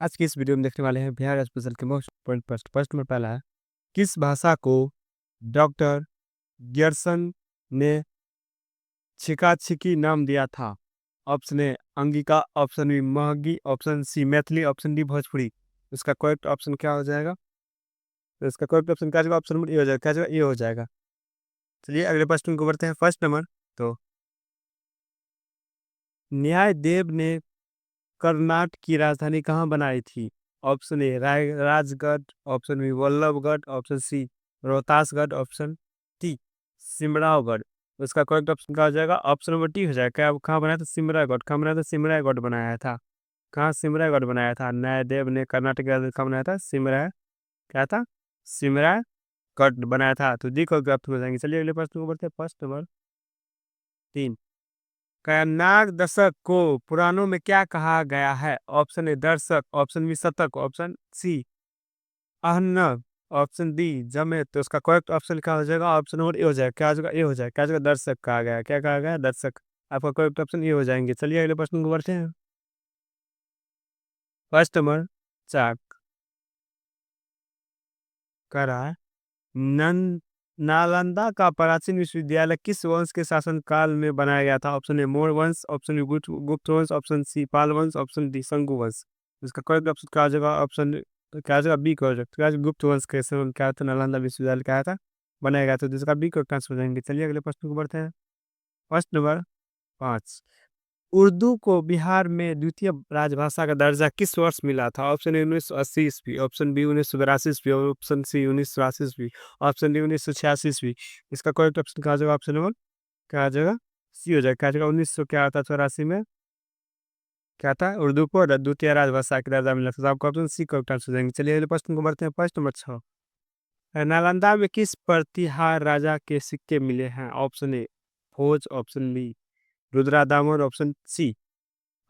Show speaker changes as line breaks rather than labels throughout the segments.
आज की इस वीडियो में देखने वाले हैं बिहार स्पेशल के मोस्ट इम्पोर्टेंट प्रश्न। प्रश्न में पहला है, किस भाषा को डॉक्टर गियर्सन ने छिका-छिकी नाम दिया था? Option A Angika, option B Magahi, option C Maithili, option D Bhojpuri. इसका करेक्ट ऑप्शन क्या हो जाएगा? तो इसका करेक्ट ऑप्शन क्या होगा? ऑप्शन नंबर ए हो जाएगा। क्या हो जाएगा? ए हो जाएगा। चलिए अगले प्रश्न को बढ़ते हैं। फर्स्ट नंबर, तो न्याय देव ने कर्नाटक की राजधानी कहाँ बनाई थी? Option A Rajgarh, option B Vallabhgarh, option C Rohtasgarh, option D Simraongarh. उसका करेक्ट ऑप्शन क्या हो जाएगा? ऑप्शन नंबर टी हो जाएगा। क्या कहाँ बनाया था? सिमरागढ़। कहाँ बनाया था? सिमरागढ़ बनाया था। कहाँ? सिमरागढ़ बनाया था। न्यायदेव ने कर्नाटक की राजधानी कहाँ बनाया था? क्या था? सिमरागढ़ बनाया था। तो डी को ऑप्शन हो जाएंगे। चलिए अगले प्रश्न को बढ़ते हैं। प्रश्न नंबर 3, कन्नाड दशक को पुराणों में क्या कहा गया है? ऑप्शन ए दर्शक, ऑप्शन बी शतक, ऑप्शन सी अहनव, ऑप्शन डी जमे। तो उसका करेक्ट ऑप्शन क्या हो जाएगा? ऑप्शन नंबर ए हो जाएगा। क्या हो जाएगा? ए हो जाएगा। क्या हो जाएगा? दर्शक कहा गया है। क्या कहा गया है? दर्शक। आपका करेक्ट ऑप्शन ए हो जाएंगे। चलिए अगले प्रश्न को बढ़ते हैं। फर्स्ट नंबर 4 कह रहा है, नन नालंदा का प्राचीन विश्वविद्यालय किस वंश के शासन काल में बनाया गया था? ऑप्शन ए मोर वंश, ऑप्शन बी गुप्त वंश, ऑप्शन सी पाल वंश, ऑप्शन डी शंगु वंश। इसका करेक्ट ऑप्शन क्या हो जाएगा? ऑप्शन क्या हो जाएगा? बी का हो जाएगा। क्या हो जाएगा? गुप्त वंश के समय क्या था? नालंदा विश्वविद्यालय क्या था? बनाया गया था। तो इसका बी को आंसर हो जाएंगे। चलिए अगले प्रश्न को बढ़ते हैं। फर्स्ट नंबर 5, उर्दू को बिहार में द्वितीय राजभाषा का दर्जा किस वर्ष मिला था? ऑप्शन ए 1980 ईस्वी, ऑप्शन बी 1982 ईस्वी, ऑप्शन सी 1983 ईस्वी, ऑप्शन डी 1986 ईस्वी। इसका करेक्ट ऑप्शन क्या हो जाएगा? ऑप्शन नंबर क्या आ जाएगा? सी हो जाएगा। क्या आ जाएगा? 1900 क्या आता 84 में क्या था? उर्दू को द्वितीय राजभाषा का दर्जा मिला था। तो आपका ऑप्शन सी करेक्ट आंसर हो जाएंगे। चलिए अगले प्रश्न को बढ़ते हैं। प्रश्न नंबर 6, नालंदा में किस प्रतिहार राजा के सिक्के मिले हैं? Option A Bhoj, option B Rudradaman, option C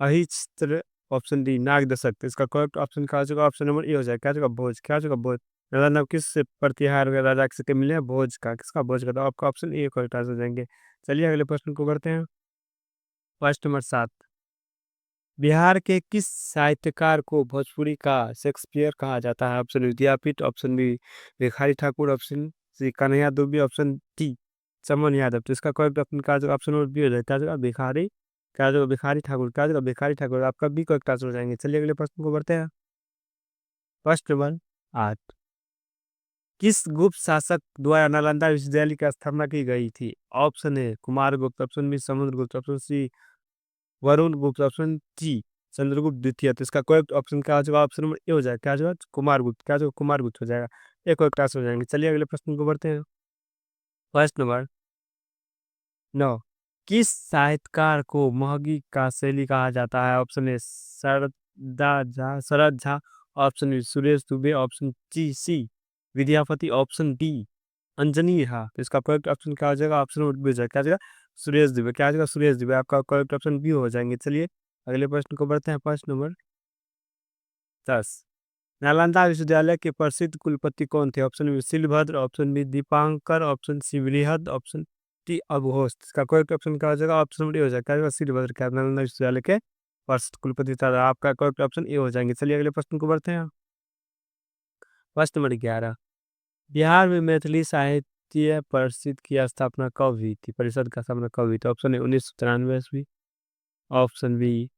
Ahichhatra, option D नाग दशक। तो इसका करेक्ट ऑप्शन क्या हो जाएगा? ऑप्शन नंबर ए हो जाएगा। क्या हो जाएगा? भोज। क्या हो जाएगा? भोज। नालंदा में किस प्रतिहार राजा के सिक्के मिले हैं? भोज का। किसका? भोज का। तो आपका ऑप्शन ए करेक्ट आंसर हो जाएंगे। चलिए अगले प्रश्न को करते हैं। प्रश्न नंबर 7, बिहार के किस साहित्यकार को भोजपुरी का शेक्सपियर कहा जाता है? ऑप्शन विद्यापीठ, option B Bhikhari Thakur, option C Kanhaiya Dubey, option D Chaman Yadav. तो इसका करेक्ट ऑप्शन का जो ऑप्शन नंबर बी हो जाएगा। क्या होगा? भिखारी। क्या जो भिखारी ठाकुर। क्या होगा? भिखारी ठाकुर। आपका बी करेक्ट आंसर हो जाएंगे। चलिए अगले प्रश्न को बढ़ते हैं। प्रश्न नंबर 8, किस गुप्त शासक द्वारा नालंदा विश्वविद्यालय की स्थापना की गई थी? Option A Kumar Gupta, option B Samudragupta, option C Varun Gupta, option सी चंद्रगुप्त द्वितीय। तो इसका करेक्ट ऑप्शन क्या हो जाएगा? ऑप्शन नंबर ए हो जाएगा। क्या हो जाएगा? कुमार गुप्त। क्या हो जाएगा? कुमार गुप्त हो जाएगा। एक करेक्ट आंसर हो जाएंगे। चलिए अगले प्रश्न को बढ़ते हैं। फर्स्ट नंबर 9, किस साहित्यकार को महगी का शैली कहा जाता है? Option A Sharad Jha, option B Suresh Dubey, option C Vidyapati, option D Anjani. हाँ, तो इसका करेक्ट ऑप्शन क्या हो जाएगा? ऑप्शन नंबर बी हो जाएगा। क्या हो जाएगा? सुरेश दुबे। क्या हो जाएगा? सुरेश दुबे। आपका करेक्ट ऑप्शन बी हो जाएंगे। चलिए अगले प्रश्न को बढ़ते हैं। प्रश्न नंबर 10, नालंदा विश्वविद्यालय के प्रसिद्ध कुलपति कौन थे? Option B Shilabhadra, option B Dipankar, option C बृहद, ऑप्शन डी अघोष। इसका करेक्ट ऑप्शन क्या हो जाएगा? ऑप्शन नंबर ए हो जाएगा। क्या हो जाएगा? शिलभद्र। क्या नालंदा विश्वविद्यालय के प्रसिद्ध कुलपति था। आपका करेक्ट ऑप्शन ए हो जाएंगे। चलिए अगले प्रश्न को बढ़ते हैं। प्रश्न नंबर 11, बिहार में मैथिली साहित्य परिषद की स्थापना कब हुई थी? परिषद का स्थापना कब हुई थी? ऑप्शन ए 1993 ईस्वी, option B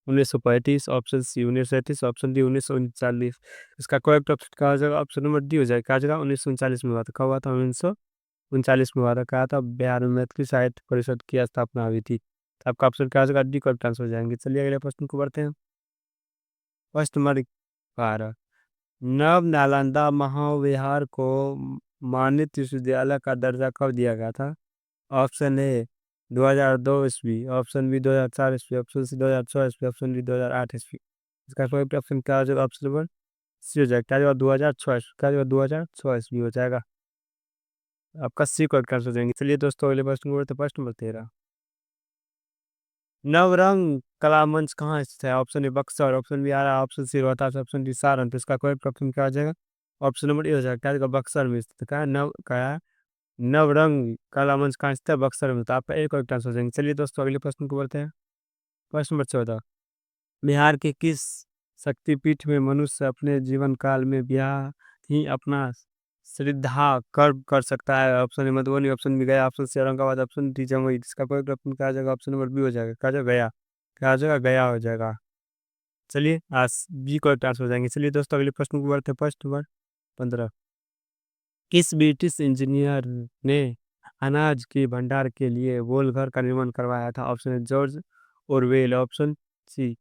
1935, option C 1937, option D 1939। इसका करेक्ट ऑप्शन क्या हो जाएगा? ऑप्शन नंबर डी हो जाएगा। क्या हो जाएगा? 1939 में हुआ था। कब हुआ था? 1939 में हुआ था। कहा था बिहार में मैथिली साहित्य परिषद की स्थापना हुई थी। तो आपका ऑप्शन क्या हो जाएगा? डी करेक्ट आंसर हो जाएंगे। चलिए अगले प्रश्न को बढ़ते हैं। प्रश्न नंबर 12, नव नालंदा महाविहार को मान्यता विश्वविद्यालय का दर्जा कब दिया गया था? ऑप्शन ए 2002 ईस्वी, ऑप्शन बी 2004 ईस्वी, ऑप्शन सी 2006 ईस्वी, ऑप्शन डी 2008 ईस्वी। इसका करेक्ट ऑप्शन क्या हो जाएगा? ऑप्शन नंबर सी हो जाएगा। क्या होगा? 2006 ईस्वी। क्या होगा? 2006 ईस्वी हो जाएगा। आपका सी करेक्ट आंसर हो जाएंगे। चलिए दोस्तों अगले प्रश्न को बढ़ते हैं। प्रश्न नंबर 13, नवरंग कला मंच कहाँ स्थित है? Option A Buxar, option B Arrah, option C Rohtas, option D Saran. तो इसका करेक्ट ऑप्शन क्या हो जाएगा? ऑप्शन नंबर ए हो जाएगा। क्या होगा? बक्सर में स्थित है। क्या है? नवरंग कला मंच कहाँ स्थित है? बक्सर में। तो आपका एक करेक्ट आंसर हो जाएंगे। चलिए दोस्तों अगले प्रश्न को बढ़ते हैं। प्रश्न नंबर 14, बिहार के किस शक्तिपीठ में मनुष्य अपने जीवन काल में ब्याह ही अपना श्रद्धा कर्म कर सकता है? Option A Madhubani, option B Gaya, option C Aurangabad, option D Jamui. इसका कोई ऑप्शन क्या आ जाएगा? ऑप्शन नंबर बी हो जाएगा। क्या हो जाएगा? गया। क्या हो जाएगा? गया हो जाएगा। चलिए आज बी करेक्ट आंसर हो जाएंगे। चलिए दोस्तों अगले प्रश्न को बढ़ते हैं। प्रश्न नंबर 15। किस ब्रिटिश इंजीनियर ने अनाज के भंडार के लिए गोलघर का निर्माण करवाया था? Option A George Orwell, option C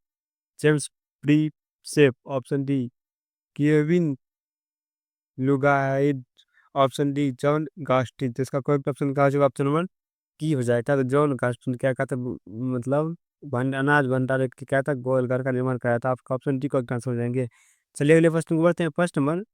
James Prinsep, option D Kevin लुगाइड, ऑप्शन डी जॉन गास्टिन। तो इसका कोई ऑप्शन का जो ऑप्शन नंबर की हो जाएगा। तो जॉन गास्टिन क्या कहता है, मतलब अनाज भंडार के क्या था, गोलघर का निर्माण कराया था। आपका ऑप्शन डी को आंसर हो जाएंगे। चलिए अगले प्रश्न को बढ़ते हैं। प्रश्न नंबर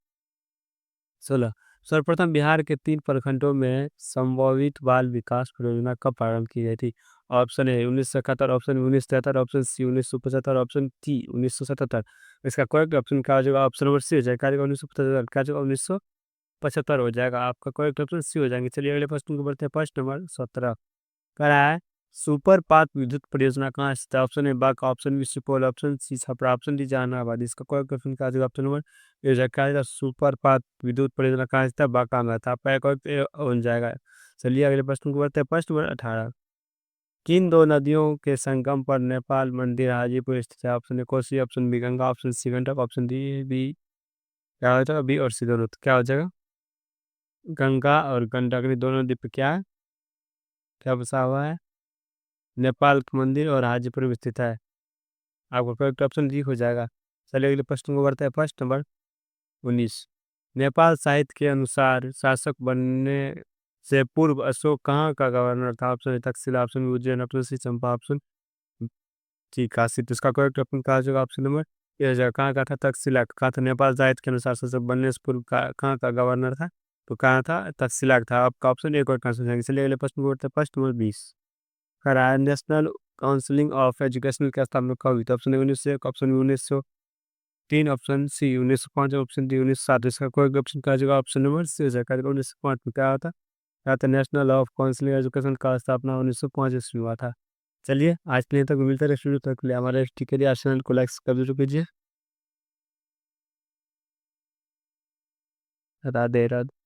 16। सर्वप्रथम बिहार के 3 प्रखंडों में संभावित बाल विकास परियोजना कब प्रारंभ की गई थी? Option A 1971, option 1973, option C 1975, option D 1977। इसका करेक्ट ऑप्शन क्या हो जाएगा? ऑप्शन नंबर सी हो जाएगा। क्या हो जाएगा? 1975। क्या हो जाएगा? 1975 हो जाएगा। आपका करेक्ट ऑप्शन सी हो जाएंगे। चलिए अगले प्रश्न को बढ़ते हैं। प्रश्न नंबर 17 करा है सुपर पात विद्युत परियोजना कहाँ स्थित है? Option A Banka, option B Supaul, option C Chhapra, option D Jehanabad. इसका कोई ऑप्शन का ऑप्शन नंबर ए जाएगा। क्या जाएगा? सुपर पात विद्युत परियोजना कहाँ स्थित है? बांका में था। आपका एक और बन जाएगा। चलिए अगले प्रश्न को बढ़ते हैं। प्रश्न नंबर 18 किन दो नदियों के संगम पर नेपाल मंदिर हाजीपुर स्थित है? Option A Kosi, option B Ganga, option C Gandak, option D B क्या हो जाएगा? बी और सी दोनों। तो क्या हो जाएगा? गंगा और गंडक ने दोनों नदी पे क्या बसा हुआ है? नेपाल का मंदिर और हाजीपुर में स्थित है। आपका करेक्ट ऑप्शन डी हो जाएगा। चलिए अगले प्रश्न को बढ़ते हैं। प्रश्न नंबर 19 नेपाल साहित्य के अनुसार शासक बनने से पूर्व अशोक कहाँ का गवर्नर था? Option A Taxila, option B Ujjain, option C Champa, option D Kashi. तो इसका करेक्ट ऑप्शन कहा जाएगा? ऑप्शन नंबर ए हो जाएगा। कहाँ का था? तक्षशिला का था। नेपाल साहित्य के अनुसार शासक बनने से पूर्व कहाँ का गवर्नर था? तो कहाँ था? तक्षशिला का था। आपका ऑप्शन एक और आंसर जाएंगे। चलिए अगले प्रश्न को बढ़ते हैं। प्रश्न नंबर 20 कराया नेशनल काउंसिलिंग ऑफ एजुकेशनल की स्थापना कब हुई थी? Option A 1901, option B 1903, option C 1905, option D 1907। इसका कोई ऑप्शन का जगह ऑप्शन नंबर सी हो जाएगा। 1905 में क्या होता? क्या था? नेशनल ऑफ काउंसिलिंग एजुकेशन का स्थापना 1905 ईस्वी में हुआ था। चलिए आज के लिए तक मिलते रहे स्टूडियो तक के लिए हमारे टिकट चैनल को लाइक कर जरूर कीजिए। राधे राधे।